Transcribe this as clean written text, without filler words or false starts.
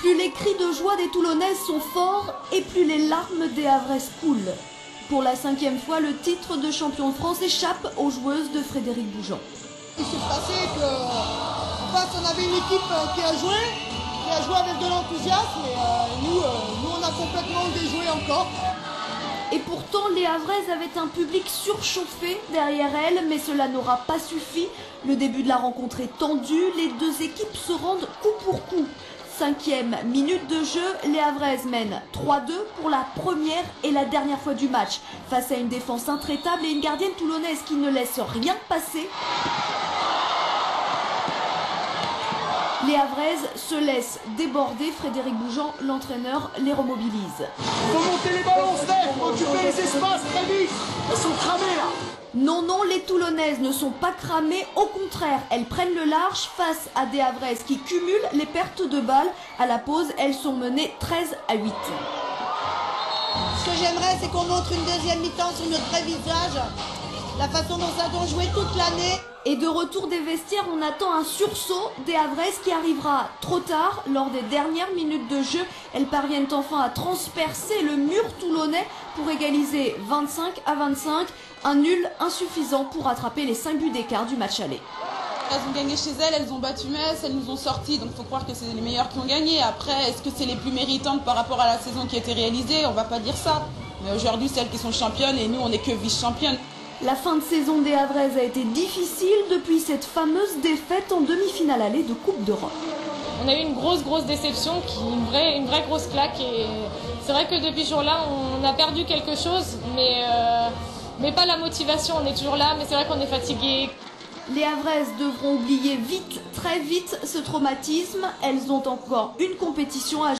Plus les cris de joie des Toulonnaises sont forts et plus les larmes des Havraises coulent. Pour la 5e fois, le titre de champion de France échappe aux joueuses de Frédéric Boujean. Il s'est passé qu'en face on avait une équipe qui a joué avec de l'enthousiasme et nous on a complètement déjoué encore. Et pourtant, les Havraises avaient un public surchauffé derrière elles, mais cela n'aura pas suffi. Le début de la rencontre est tendu, les deux équipes se rendent coup pour coup. 5e minute de jeu, les Havraises mènent 3-2 pour la première et la dernière fois du match. Face à une défense intraitable et une gardienne toulonnaise qui ne laisse rien passer, les Havraises se laissent déborder. Frédéric Boujean, l'entraîneur, les remobilise. Il faut monter les ballons, Steph, faut occuper les espaces très vite. Elles sont cramées là. Non, non, les Toulonnaises ne sont pas cramées, au contraire, elles prennent le large face à des Havraises qui cumulent les pertes de balles. À la pause, elles sont menées 13-8. Ce que j'aimerais, c'est qu'on montre une deuxième mi-temps sur notre vrai visage, la façon dont ça a joué toute l'année. Et de retour des vestiaires, on attend un sursaut des Havraises qui arrivera trop tard. Lors des dernières minutes de jeu, elles parviennent enfin à transpercer le mur toulonnais pour égaliser 25-25. Un nul insuffisant pour rattraper les 5 buts d'écart du match aller. Elles ont gagné chez elles, elles ont battu Metz, elles nous ont sortis, donc il faut croire que c'est les meilleures qui ont gagné. Après, est-ce que c'est les plus méritantes par rapport à la saison qui a été réalisée? On va pas dire ça. Mais aujourd'hui, c'est elles qui sont championnes et nous, on n'est que vice-championnes. La fin de saison des Havraises a été difficile depuis cette fameuse défaite en demi-finale aller de Coupe d'Europe. On a eu une grosse déception, une vraie grosse claque. Et c'est vrai que depuis ce jour-là, on a perdu quelque chose, mais pas la motivation. On est toujours là, mais c'est vrai qu'on est fatigué. Les Havraises devront oublier vite, très vite, ce traumatisme. Elles ont encore une compétition à